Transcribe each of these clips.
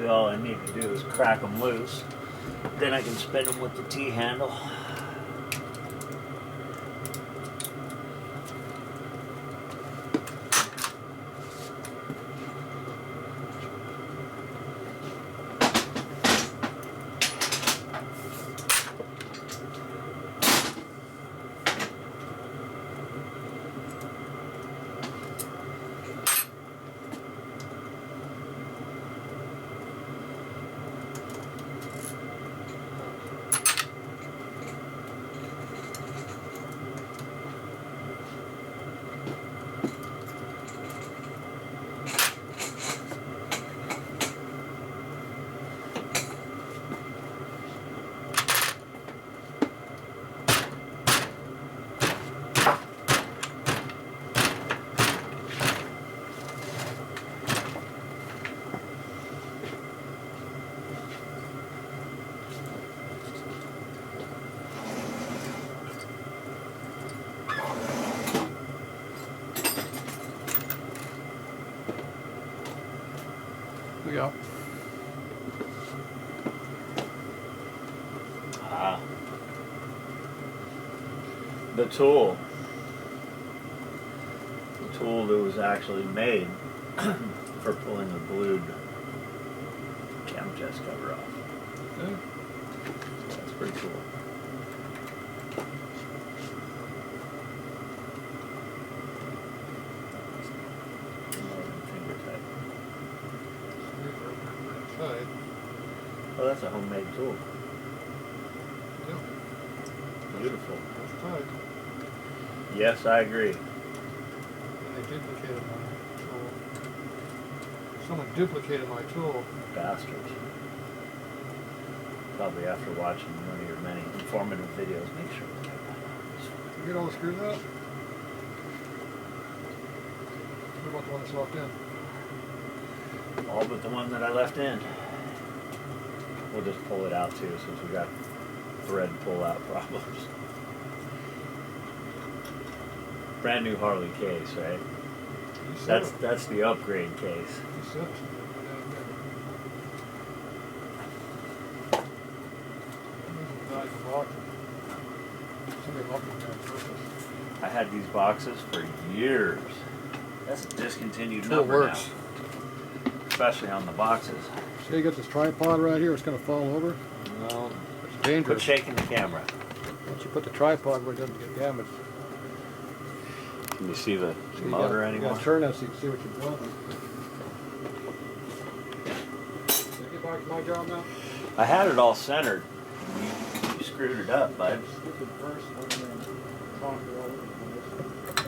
all I need to do is crack them loose. Then I can spin them with the T-handle. We go. The tool that was actually made for pulling the blued cam chest cover off. Okay. That's pretty cool. Oh, that's a homemade tool. Yeah. Beautiful. That's tight. Yes, I agree. And they duplicated my tool. Someone duplicated my tool. Bastards. Probably after watching one of your many informative videos. Make sure we get that. You get all the screws out? What about the one that's locked in? All but the one that I left in. We'll just pull it out too, since we got thread pull-out problems. Brand new Harley case, right? That's the upgrade case. You said it. I had these boxes for years. That's a discontinued Tool number works. now. Especially on the boxes. See, you got this tripod right here. It's going to fall over. No. It's Quit dangerous. shaking the camera. Once you put the tripod where it doesn't get damaged. Can you see the See, motor you anymore? gotta turn that so you can see what you're doing. Can I get back to my job now? I had it all centered. You screwed it up, bud. Stupid first one and conquer all over the place.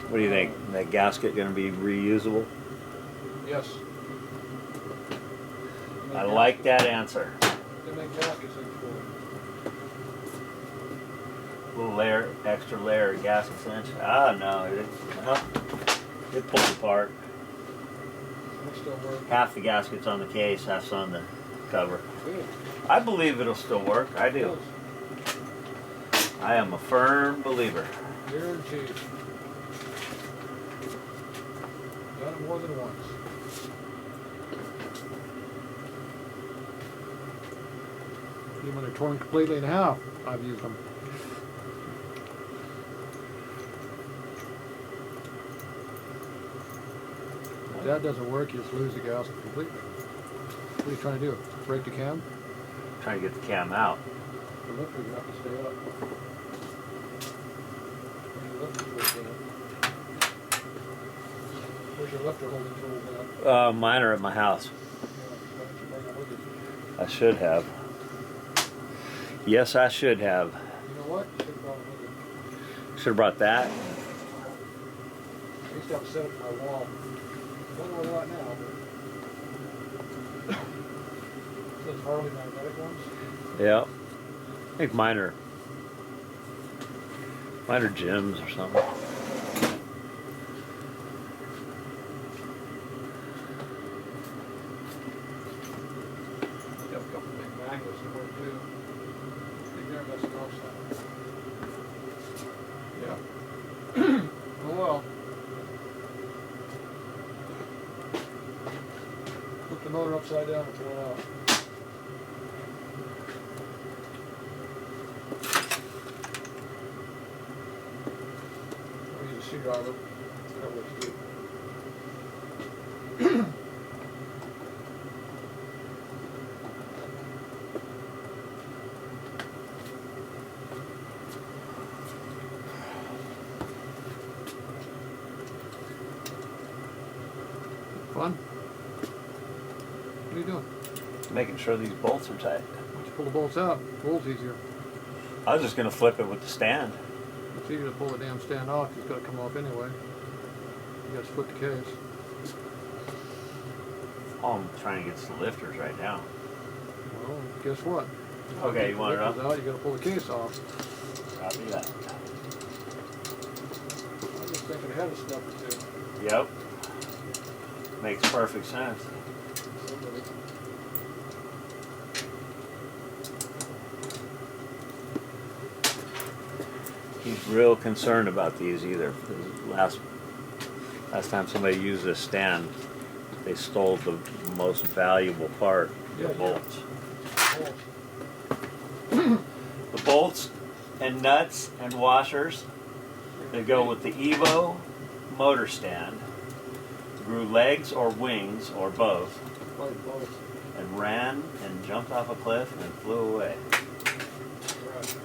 What do you think? That gasket going to be reusable? Yes. I like that answer. They make gaskets in for Little layer, extra layer of gasket cinch. Ah, no, it pulls apart. it still work. Half the gasket's on the case, half's on the cover. Good. I believe it'll still work. I do. I am a firm believer. Guaranteed. Done it more than once. Even when they're torn completely in half, I've used them. If that doesn't work, you just lose the gasket completely. What are you trying to do? Break the cam? Trying to get the cam out. The lifter's going to have to stay up. Where's your lifter holding tools at? Mine are at my house. Why don't you bring them with you? I should have. Yes, I should have. You know what? You should have brought them with you. Should have brought that. I used to have a set up for my wall. I don't know where they're at now, but those Harley magnetic ones. Yeah. I think mine are gems or something. Got a couple big magnets that work too. I think they're messing off some. Yeah. Oh well. motor upside down and pull it out. I'll use a screwdriver. That looks good. Fun? What are you doing? Making sure these bolts are tight. Once you pull the bolts out, roll's easier. I was just gonna flip it with the stand. It's easier to pull the damn stand off, it's got to come off anyway. You got to split the case. Oh, I'm trying to get some lifters right now. Well, guess what? Okay, you want it up? Out, you got to pull the case off. Copy that. I'm just thinking ahead a step or two. Yep. Makes perfect sense. Somebody. He's real concerned about these either. Last time somebody used this stand, they stole the most valuable part, the Yeah, bolts. Bolts. The bolts and nuts and washers, they go with the Evo motor stand, grew legs or wings or both, Probably both. and ran and jumped off a cliff and flew away. Right.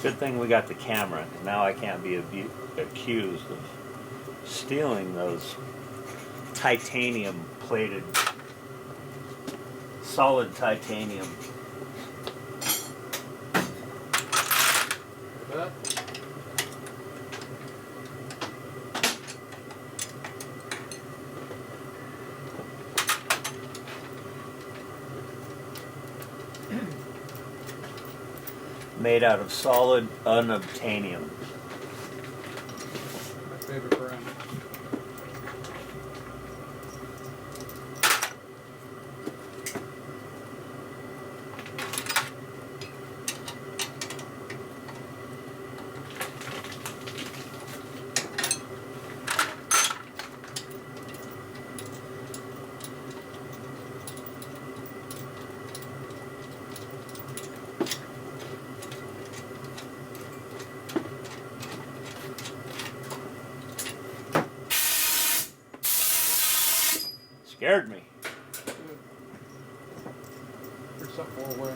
Good thing we got the camera. Now I can't be accused of stealing those titanium plated, solid titanium. That. Made out of solid unobtainium. My favorite brand. Scared me. There's something more away.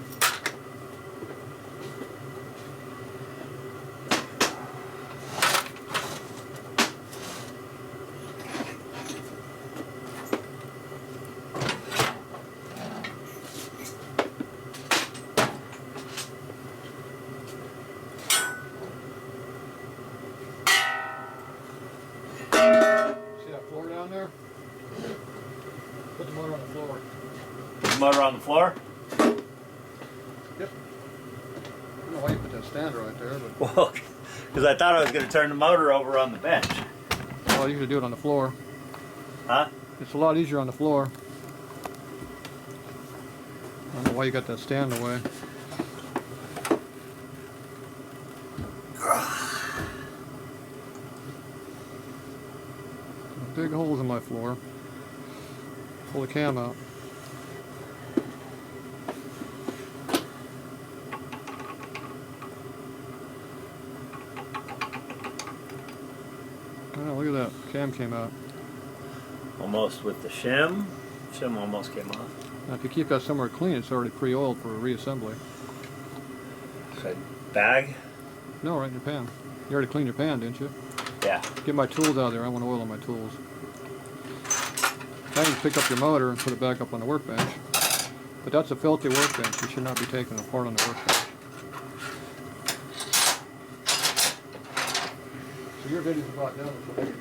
See that floor down there? Put the motor on the floor. The motor on the floor? Yep. I don't know why you put that stand right there, but Well, because I thought I was going to turn the motor over on the bench. well, you usually do it on the floor. Huh? It's a lot easier on the floor. I don't know why you got that stand away. Big holes in my floor. Pull the cam out. Oh, look at that. Cam came out. Almost with the shim. Shim almost came off. Now, if you keep that somewhere clean, it's already pre-oiled for reassembly. So, bag? No, right in your pan. You already cleaned your pan, didn't you? Yeah. Get my tools out of there. I want oil on my tools. Now you can pick up your motor and put it back up on the workbench. But that's a filthy workbench. You should not be taking it apart on the workbench. So your video's about done with the video.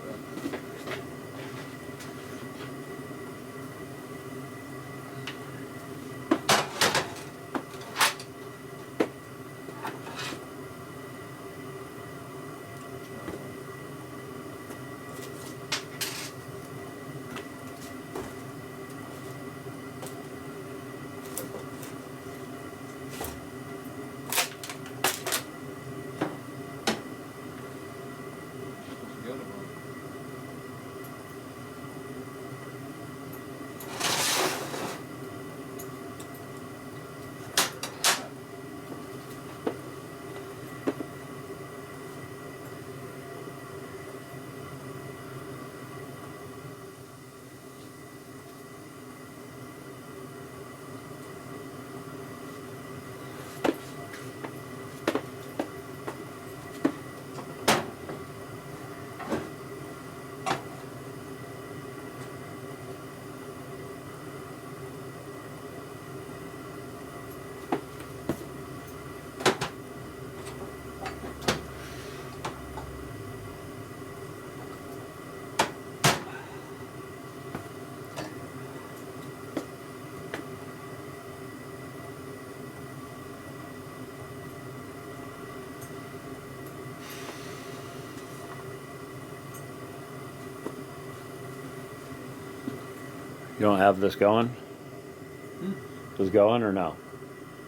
You don't have this going? Hmm? Is it going or no?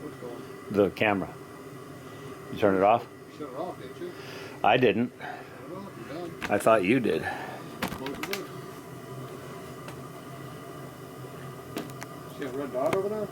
What's going? The camera. You turn it off? Shut it off, didn't you? I didn't. Shut it off, you're done. I thought you did. Close the door. See a red dot over there?